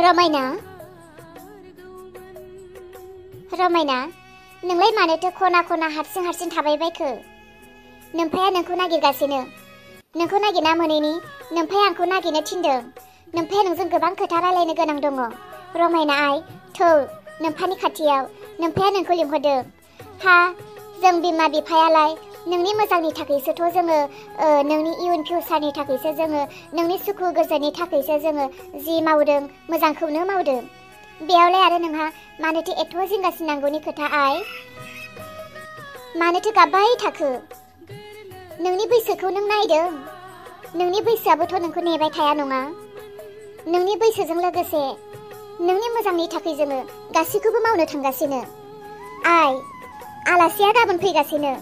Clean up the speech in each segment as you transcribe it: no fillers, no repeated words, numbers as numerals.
रमायना रमायना नोंलाय मानोथो खना खना हारसिं हारसिं थाबाय बायखो? नोमफाया नोंखौ नागिरगासिनो। नोंखौ नागिरना मोनैनि नोमफाया आंखौ नागिरनो थिनदों। नोमफाया नोंजों गोबां खोथा रायलायनो गोनां दङ। रमायना आइ थौ नोमफानि खाथियाव नोमफाया नोंखौ लिंहरदों। हा जों बिमा बिफायालाय नोंनि मोजांनि थाखायसोथ' जोङो नोंनि इयुन फिउचारनि थाखायसो जोङो नोंनि सुखु गोजोननि थाखायसो जोङो जि मावदों मोजांखौनो मावदों। बेयावलाय आरो नोंहा मानोथो एथ' जिंगासिनांगौनि खोथा आइ? मानोथो गाबबाय थाखो? नोंनि बैसोखौ नों नायदों? नोंनि बैसोआबोथ' नोंखौ नेबाय थाया नङा। नोंनि बैसोजों लोगोसे नोंनि मोजांनि थाखाय जोङो गासैखौबो मावनो थांगासिनो। आइ आलासिया गाबोन फैगासिनो।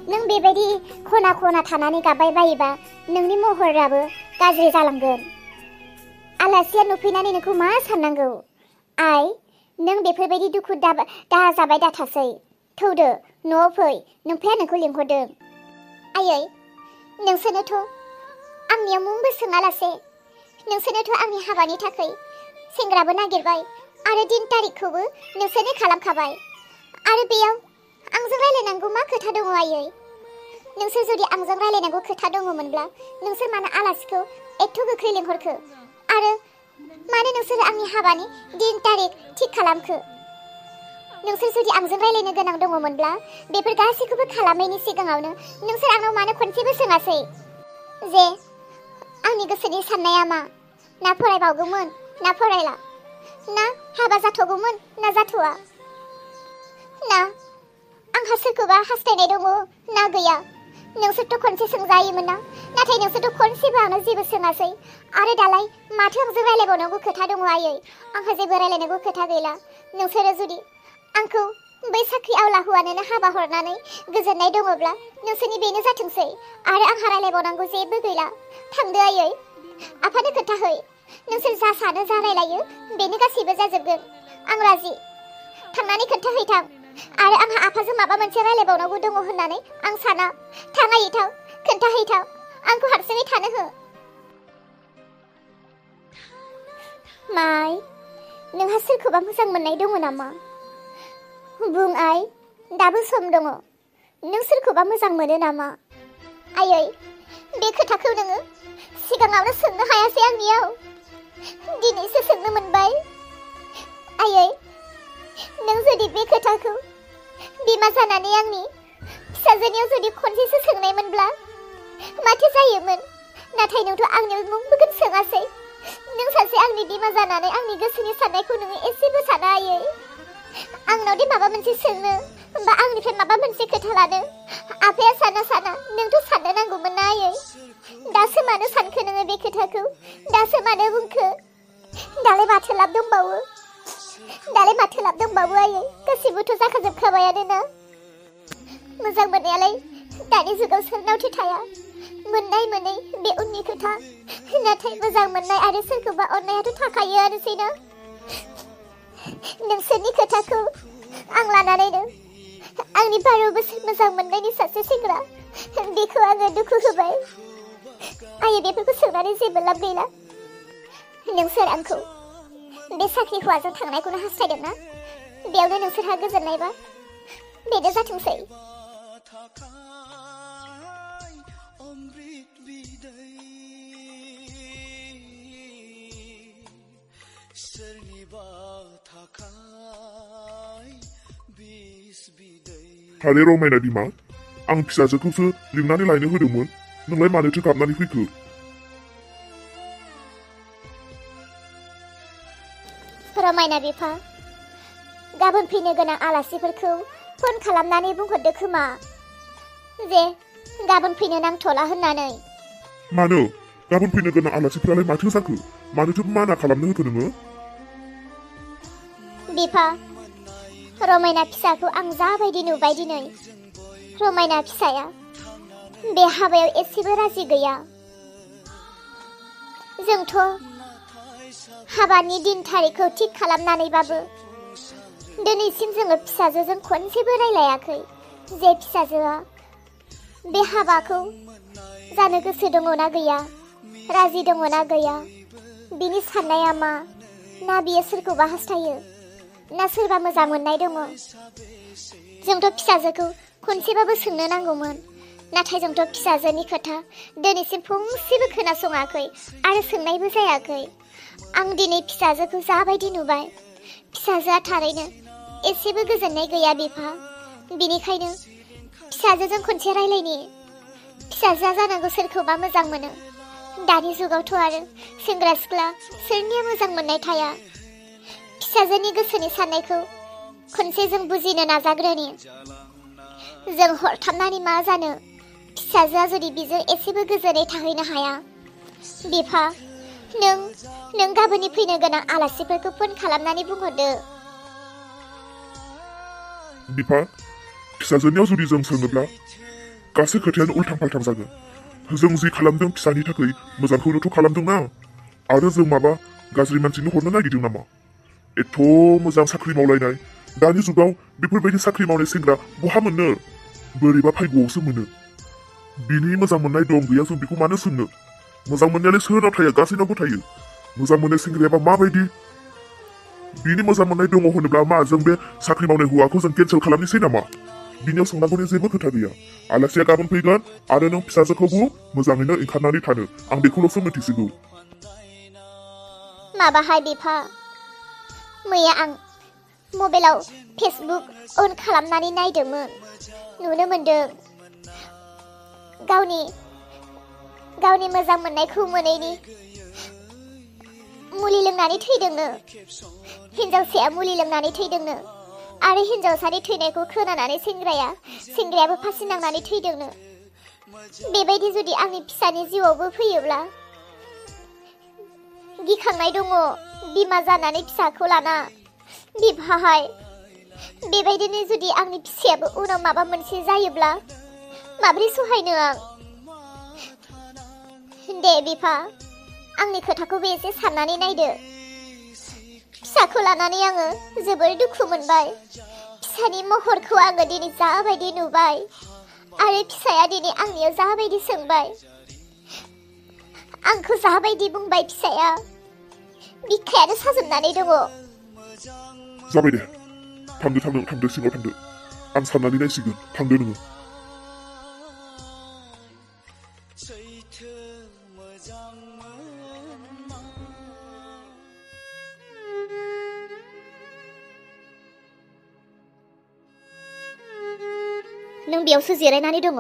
नों बेबायदि खना खना थानानै गाबबाय बायोबा नोंनि महराबो गाज्रि जालांगोन। आलासिया नुफैनानै नोंखौ मा साननांगौ? आइ नों बेफोरबायदि दुखु दाहा जाबाय दाथासै। थौदो न'आव फै नोमफाया नोंखौ लिंहरदों। आयै नोंसोरनोथ' आंनियाव मुंबो सोङालासे नोंसोरनोथ' आंनि हाबानि थाखाय सेंग्राबो नागिरबाय आरो दिन तारिखखौबो नोंसोरनो खालामखाबाय। आरो बेयाव आंजों रायलायनांगौ मा खोथा दङ आयै? नोंसोर जुदि आंजों रायलायनांगौ खोथा दङमोनब्ला नोंसोर मानो आलासिखौ एथ' गोख्रै लिंहरखो? आरो मानो नोंसोर आंनि हाबानि दिन तारिख थिग खालामखो? नोंसोर जुदि आंजों रायलायनो गोनां दङमोनब्ला बेफोर गासैखौबो खालामैनि सिगाङावनो नोंसोर आंनाव मानो खनसेबो सोङासै जे आंनि गोसोनि साननाया मा? ना फरायबावगौमोन ना फरायला? ना हाबा जाथ'गौमोन ना जाथ'वा? ना आंहा सोरखौबा हास्थायनाय दङ ना गैया? नोंसोरथ' खनसे सोंजायोमोन ना? नाथाय नोंसोरथ' खनसेबो आंनाव जेबो सोङासै। आरो दालाय माथो आंजों रायलायबावनांगौ खोथा दङ आयै? आंहा जेबो रायलायनांगौ खोथा गैला। नोंसोरो जुदि आंखौ बै साख्रि आवला हौवानोनो हाबा हरनानै गोजोननाय दङब्ला नोंसोरनि बेनो जाथोंसै। आरो आंहा रायलायबावनांगौ जेबो गैला। थांदो आयै आफानो खोन्थाहै। नोंसोर जा सानो जा रायलायो बेनो गासैबो जाजोबगोन। आं राजि। थांनानै खोन्थाहैथां। आरो आंहा आफाजों माबा मोनसे रायलायबावनांगौ दङ होननानै आं साना। थां आयै थां खोन्थाहैथां। आंखौ हारसिङै थानो हो। माइ नोंहा सोरखौबा मोजां मोननाय दङ नामा? बुं आइ दाबो सम दङ। नों सोरखौबा मोजां मोनो नामा? आयै बे खोथाखौ नोङो सिगाङावनो सोंनो हायासै आंनियाव। दिनैसो सोंनो मोनबाय। आयै नों जुदि बे खोथाखौ बिमा जानानै आंनि फिसाजोनियाव जुदि खनसेसो सोंनायमोनब्ला माथो जायोमोन? नाथाय नोंथ' आंनियाव मुंबोखौनो सोङासै। नों सासे आंनि बिमा जानानै आंनि गोसोनि साननायखौ नोङो एसेबो साना आयै। आंनाव दि माबा मोनसे सोंनो बा आंनिफ्राय माबा मोनसे खोथा लानो आफाया साना नोंथ' साननो नांगौमोन ना आयै? दासो मानो सानखो नोङो बे खोथाखौ? दासो मानो बुंखो? दालाय माथो लाब दंबावो? दालाय माथो लाब दंबावो आयै? गासिबोथ' जाखाजोबखाबायानो ना? मोजां मोननायालाय दानि जुगाव सोरनावथो थाया? मोननाय मोनै बे उननि खोथा। नाथाय मोजां मोननाय आरो सोरखौबा अननायाथ' थाखायोआनोसै ना? नोंसोरनि खोथाखौ आं लानानैनो आंनि 12 बोसोर मोजां मोननायनि सासे सेंग्रा बेखौ आङो दुखु होबाय। आयै बेफोरखौ सोंनानै जेबो लाब गैला। नोंसोर आंखौ बे साख्रि हौवाजों थांनायखौनो हास्थायदोंना? बेयावनो नोंसोरहा गोजोननायबा बेनो जाथोंसै। हाले रमायना बिमा आं फिसाजोखौसो लिंनानै लायनो होदोंमोन। नोंलाय मानोथो गाबनानै फैखो? रमायना बिफा गाबोन फैनो गोनां आलासिफोरखौ फन खालामनानै बुंहरदो खोमा जे गाबोन फैनो नांथ'ला होननानै। मानो? गाबोन फैनो गोनां आलासिफ्रालाय माथो जाखो? मानोथो माना खालामनो होखो नोङो? बिफा रमायना फिसाखौ आं जाबायदि नुबाय दिनै। रमायना फिसाया बे हाबायाव एसेबो राजि गैया। जोंथ' हाबानि दिन थारिखखौ थिग खालामनानैबाबो दिनैसिम जोङो फिसाजोजों खनसेबो रायलायाखै जे फिसाजोआ बे हाबाखौ जानो गोसो दङ ना गैया, राजि दङ ना गैया, बिनि साननाया मा, ना बियो सोरखौबा हास्थायो ना सोरबा मोजां मोननाय दङ जोंथ' फिसाजोखौ खनसेबाबो सोंनो नांगौमोन नाथाय जोंथ' फिसाजोनि खोथा दिनैसिम फंसेबो खोनासङाखै आरो सोंनायबो जायाखै आं दिनै फिसाजोखौ जाबायदि नुबाय फिसाजोआ थारैनो एसेबो गोजोननाय गैया बिफा बिनिखायनो फिसाजोजों खनसे रायलायनि फिसाजोआ जानांगौ सोरखौबा मोजां मोनो दानि जुगावथ' आरो सेंग्रा सिख्ला सोरनिया मोजां मोननाय थाया फिसाजोनि गोसोनि साननायखौ खनसे जों बुजिनो नाजाग्रोनि जों हरथाबनानै मा जानो फिसाजोआ जुदि बिजों एसेबो गोजोनै थाहैनो हाया बिफा नों गाबोननि फैनो गोनां आलासिफोरखौ फन खालामनानै बुंहरदो बिफा फिसाजोनियाव जुदि जों सोङोब्ला गासै खोथायानो उल्थां फाल्थां जागोन जों जि खालामदों फिसानि थाखाय मोजांखौनोथ' खालामदोंना आरो जों माबा गाज्रि मानसिनो हरनो नागिरदों नामा एथ' मोजां साख्रि मावलायनाय दानि जुगाव बेफोरबायदि साख्रि मावनाय सेंग्रा बहा मोननो बोरैबा फायग'आवसो मोनो बिनि मोजां मोननाय दं गैया जों बेखौ मानो सोंनो मोजां मोननायालाय सोरनाव थाया गासैनावबो थायो मोजां मोननाय सेंग्रायाबा माबायदि बिनि मोजां मोननाय दङ होनोब्ला मा जों बे साख्रि मावनाय हौवाखौ जों केन्सेल खालामनोसै नामा बिनियाव सोंनांगौनि जेबो खोथा गैया आलासिया गाबोन फैगोन आरो नों फिसाजोखौबो मोजाङैनो ओंखारनानै थानो आं बेखौल'सो मिथिसिगौ माबाहाय बिफा मैया आं मबाइलाव फेसबुक अन खालामनानै नायदोंमोन नुनो मोनदों गावनि मोजां मोननायखौ मोनैनि मुलि लोंनानै थैदोंनो हिनजावसाया मुलि लोंनानै थैदोंनो आरो हिनजावसानि थैनायखौ खोनानानै सेंग्रायाबो फासि नांनानै थैदोंनो बेबायदि जुदि आंनि फिसानि जिउआवबो फैयोब्ला गिखांनाय दङ बिमा जानानै फिसाखौ लाना बिफाहाय बेबायदिनो जुदि आंनि फिसायाबो उनाव माबा मोनसे जायोब्ला माबोरै सहायनो आं दे बिफा आंनि खोथाखौबो एसे साननानै नायदो फिसाखौ लानानै आङो जोबोर दुखु मोनबाय फिसानि महरखौ आङो दिनै जाबायदि नुबाय आरो फिसाया दिनै आंनियाव जाबायदि सोंबाय आंखौ जाबायदि बुंबाय फिसाया बिखायानो साजोबनानै दङ जाबाय दे थांदो सिङाव थांदो आं साननानै नायसिगोन थांदो नोङो नों बेयावसो जिरायनानै दङ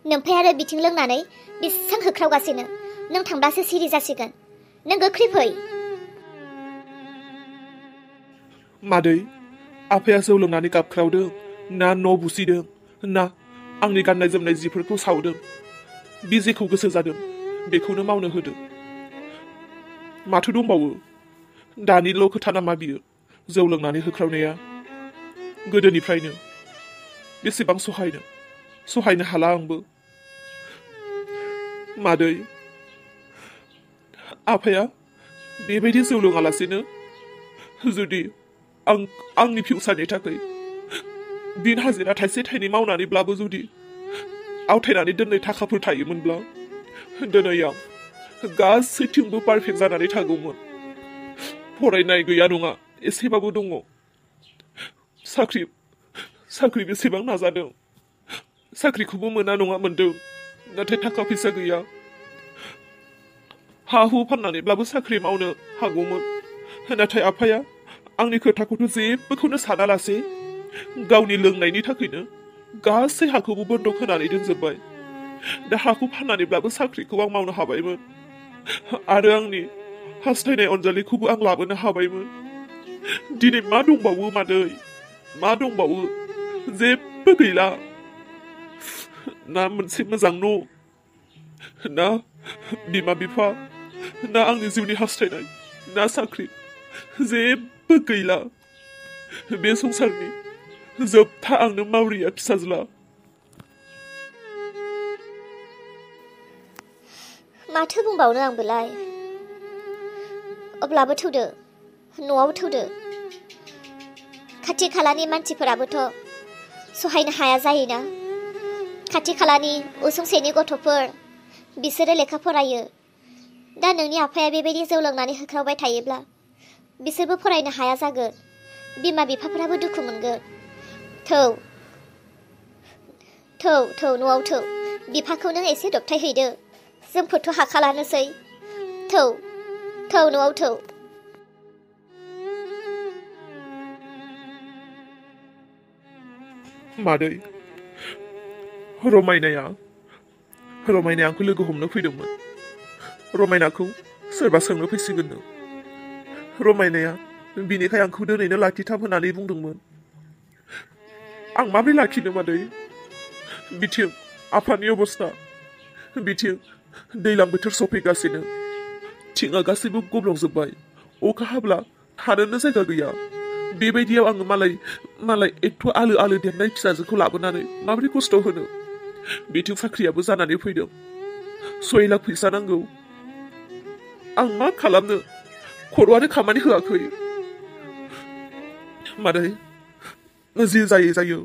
नोमफाय आरो बिथिं लोंनानै बेसां होख्रावगासिनो नों थांब्लासो सिरि जासिगोन नों गोख्रै फै मादै आफाया जौ लोंनानै गाबख्रावदों ना न' बुसिदों ना आंनि गाननाय जोमनाय जिफोरखौ सावदों बि जेखौ गोसो जादों बेखौनो मावनो होदों माथो दंबावो दानिल' खोथा नामा बियो जौ लोंनानै होख्रावनाया गोदोनिफ्रायनो बेसेबां सहायनो हाला आंबो मादै आफाया बेबायदि जौ लोङालासेनो जुदि आंनि फिउचारनि थाखाय दिन हाजिरा थाइसे थाइनै मावनानैब्लाबो जुदि आवथायनानै दोननाय थाखाफोर थायोमोनब्ला दिनै आं गासैथिंबो पारफेक्ट जानानै थागौमोन फरायनाय गैया नङा एसेबाबो दङ साख्रि बेसेबां नाजादों साख्रिखौबो मोना नङा मोनदों नाथाय थाखा फैसा गैया हा हु फाननानैब्लाबो साख्रि मावनो हागौमोन नाथाय आफाया आंनि खोथाखौथ' जेबोखौनो सानालासे गावनि लोंनायनि थाखायनो गासै हाखौबो बन्द' होनानै दोनजोब्बाय दा हाखौ फाननानैब्लाबो साख्रिखौ आं मावनो हाबायमोन आरो आंनि हास्थायनाय अनजालिखौबो आं लाबोनो हाबायमोन दिनै मा दंबावो मादै मा दंबावो जेबो गैला ना मोनसे मोजां न' ना बिमा बिफा ना आंनि जिउनि हास्थायनाय ना साख्रि जेबो गैला बे संसारनि जोबथा आंनो मावरिया फिसाज्ला माथो बुंबावनो आंबोलाय अब्लाबो थौदो न'आव थौदो खाथि खालानि मानसिफोराबोथ' सहायनो हाया जायोना खाथि खालानि उसुंसेनि गथ'फोर बिसोरो लेखा फरायो दा नोंनि आफाया बेबायदि जौ लोंनानै होख्रावबाय थायोब्ला बिसोरबो फरायनो हाया जागोन बिमा बिफाफोराबो दुखु मोनगोन थौ थौ थौ न'आव थौ बिफाखौ नों एसे दबथाय हैदो जोंफोरथ' हाखालानोसै थौ थौ न'आव थौ मादै रमायनाया आंखौ लोगो हमनो फैदोंमोन रमायनाखौ सोरबा सोंनो फैसिगोननो रमायनाया बिनिखाय आंखौ दोनैनो लाखिथाब होननानै बुंदोंमोन आं माबोरै लाखिनो मादै बिथिं आफानि अबस्था बिथिं दैज्लां बोथोर सफैगासिनो थिङा गासैबो गब्लंजोब्बाय अखा हाब्ला थानोनो जायगा गैया बेबायदियाव आङो मालाय एथ' आलो देरनाय फिसाजोखौ लाबोनानै माबोरै खस्थ' होनो बिथिं साख्रियाबो जानानै फैदों 6 लाख फैसा नांगौ आं मा खालामनो खर'आनो खामानि होआखै मादै जि जायो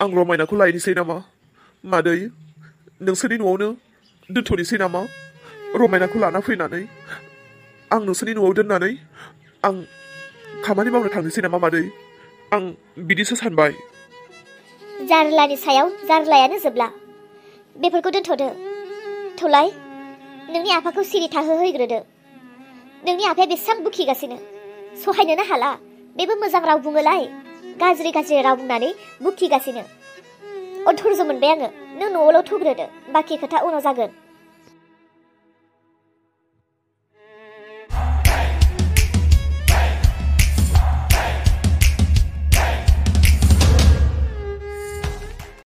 आं रमायनाखौ लायनोसै नामा मादै नोंसोरनि न'आवनो दोनथ'नोसै नामा रमायनाखौ लाना फैनानै आं नोंसोरनि न'आव दोननानै आं खामानि मावनो थांनोसै नामा मादै आं बिदिसो सानबाय जारलानि सायाव जारलायानो जोबला बेफोरखौ दोनथ'दो थौलाय नोंनि आफाखौ सिरि थाहोहैग्रोदो नोंनि आफाया बेसेबां बुखिगासिनो सहायनोनो हाला बेबो मोजां राव बुङोलाय गाज्रि राव बुंनानै बुखिगासिनो अधर्ज मोनबाय आङो नों न'आवल' थुग्रोदो बाखि खोथा उनाव जागोन